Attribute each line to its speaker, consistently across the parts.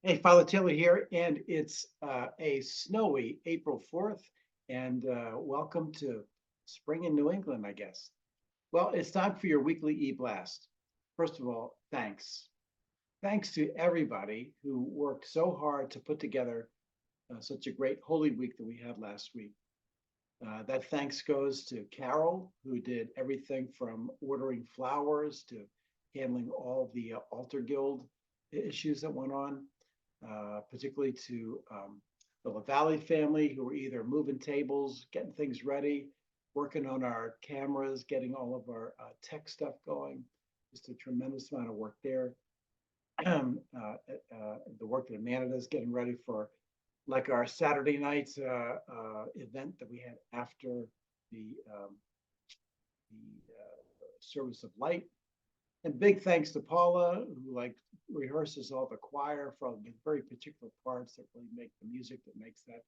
Speaker 1: Hey, Father Taylor here, and it's a snowy April 4th, and welcome to spring in New England, I guess. Well, it's time for your weekly e-blast. First of all, thanks. Thanks to everybody who worked so hard to put together such a great Holy Week that we had last week. That thanks goes to Carol, who did everything from ordering flowers to handling all the altar guild issues that went on, particularly to the LaValle family, who were either moving tables, getting things ready, working on our cameras, getting all of our tech stuff going. Just a tremendous amount of work there. The work that Amanda is getting ready for like our Saturday night event that we had after the service of light. And big thanks to Paula, who like rehearses all the choir for all the very particular parts that really make the music that makes that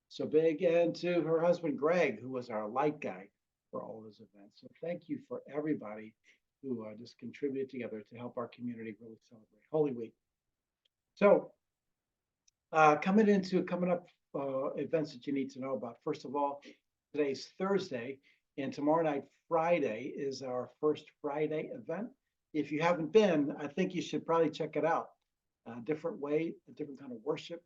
Speaker 1: so big. And to her husband, Greg, who was our light guy for all those events. So thank you for everybody who just contributed together to help our community really celebrate Holy Week. So coming up events that you need to know about. First of all, today's Thursday, and tomorrow night, Friday, is our first Friday event. If you haven't been, I think you should probably check it out. A different way, a different kind of worship,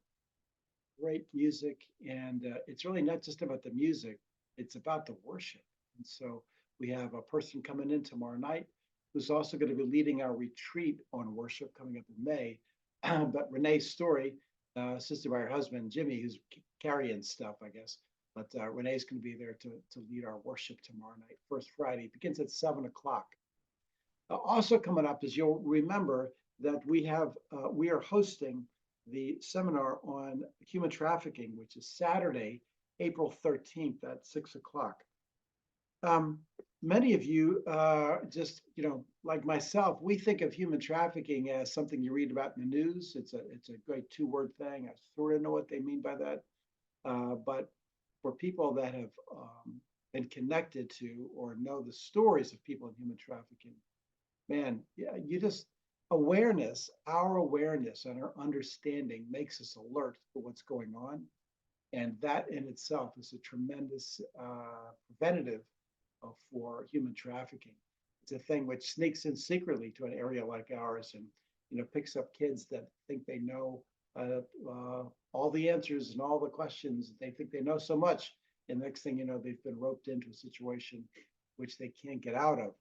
Speaker 1: great music, and it's really not just about the music; it's about the worship. And so we have a person coming in tomorrow night who's also going to be leading our retreat on worship coming up in May. But Renee's story assisted by her husband, Jimmy, who's carrying stuff, I guess. But Renee's going to be there to lead our worship tomorrow night, First Friday. It begins at 7 o'clock. Also coming up is you'll remember that we are hosting the seminar on human trafficking, which is Saturday, April 13th at 6 o'clock. Um, Many of you, just like myself, we think of human trafficking as something you read about in the news. It's a great two-word thing. I sort of know what they mean by that, but for people that have been connected to or know the stories of people in human trafficking, man, yeah, you just our awareness and our understanding makes us alert for what's going on, and that in itself is a tremendous preventative for human trafficking. It's a thing which sneaks in secretly to an area like ours, and picks up kids that think they know all the answers and all the questions. They think they know so much, and next thing you know, they've been roped into a situation which they can't get out of.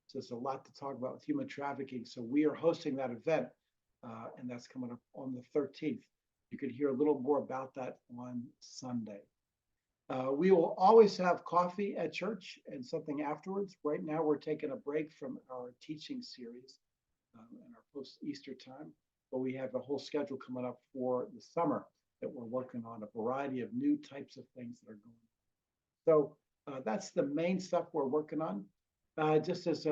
Speaker 1: So there's a lot to talk about with human trafficking. So we are hosting that event, and that's coming up on the 13th. You can hear a little more about that on Sunday. We will always have coffee at church and something afterwards. Right now, we're taking a break from our teaching series and our post-Easter time, but we have a whole schedule coming up for the summer that we're working on, a variety of new types of things that are going on. So that's the main stuff we're working on. Just as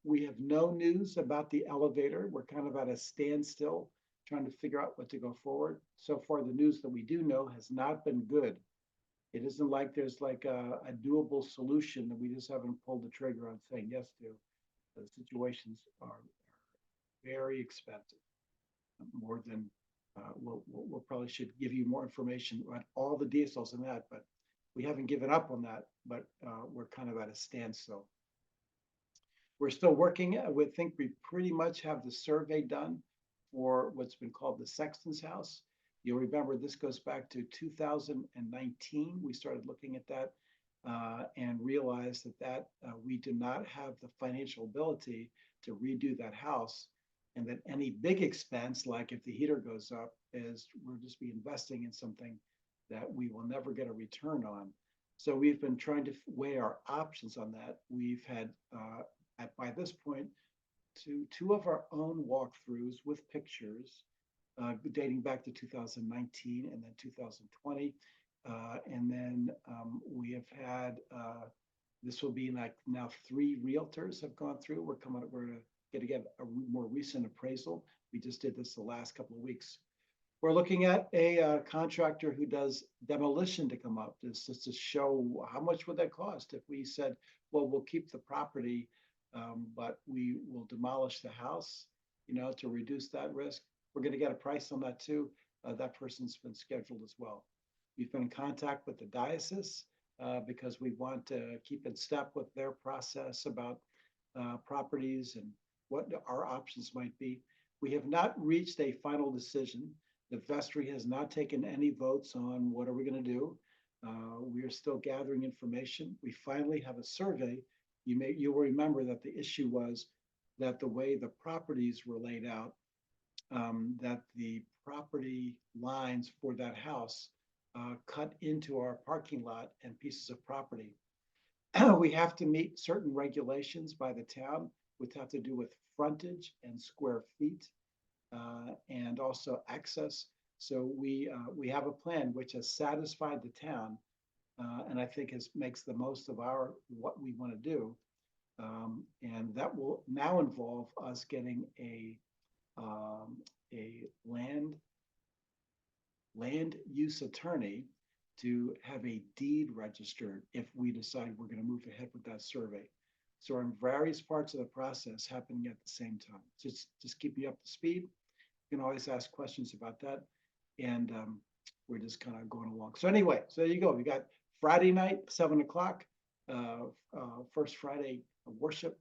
Speaker 1: we have no news about the elevator, we're kind of at a standstill trying to figure out what to go forward. So far, the news that we do know has not been good. It isn't like there's like a doable solution that we just haven't pulled the trigger on saying yes to. The situations are very expensive, more than we'll probably should give you more information on all the details on that, but we haven't given up on that, but we're kind of at a standstill. We're still working. We think we pretty much have the survey done for what's been called the Sexton's House. You'll remember this goes back to 2019. We started looking at that and realized that we do not have the financial ability to redo that house, and that any big expense, like if the heater goes up, is we'll just be investing in something that we will never get a return on. So we've been trying to weigh our options on that. We've had by this point two of our own walkthroughs with pictures dating back to 2019 and then 2020. And then we have had, this will be like now 3 realtors have gone through. We're going to get again a more recent appraisal. We just did this the last couple of weeks. We're looking at a contractor who does demolition to come up, just to show how much would that cost if we said, well, we'll keep the property, but we will demolish the house, to reduce that risk. we're going to get a price on that too. That person's been scheduled as well. We've been in contact with the diocese because we want to keep in step with their process about properties and what our options might be. We have not reached a final decision. The vestry has not taken any votes on what are we going to do. We are still gathering information. We finally have a survey. You'll remember that the issue was that the way the properties were laid out, that the property lines for that house cut into our parking lot and pieces of property. We have to meet certain regulations by the town, which have to do with frontage and square feet, and also access. So we have a plan which has satisfied the town, and I think makes the most of what we want to do. And that will now involve us getting a land use attorney to have a deed registered if we decide we're going to move ahead with that survey. So in various parts of the process happening at the same time. Just keep me up to speed. You can always ask questions about that. And we're just kind of going along. So anyway, so there you go. We got Friday night, 7 o'clock, first Friday of worship.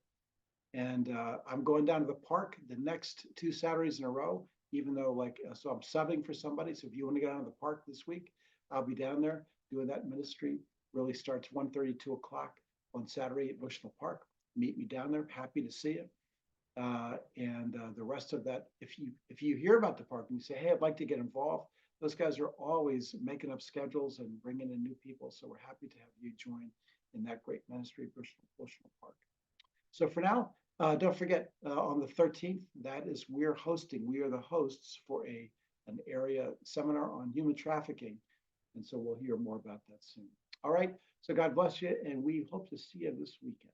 Speaker 1: And I'm going down to the park the next 2 Saturdays in a row, even though so I'm subbing for somebody. So if you want to get down to the park this week, I'll be down there doing that ministry. Really starts 1:30, 2 o'clock on Saturday at Bushnell Park. Meet me down there. Happy to see you. And the rest of that, if you hear about the park and you say, hey, I'd like to get involved, those guys are always making up schedules and bringing in new people. So we're happy to have you join in that great ministry, Bushnell Park. So for now, don't forget on the 13th, that is we are the hosts for an area seminar on human trafficking. And so we'll hear more about that soon. All right. So God bless you. And we hope to see you this weekend.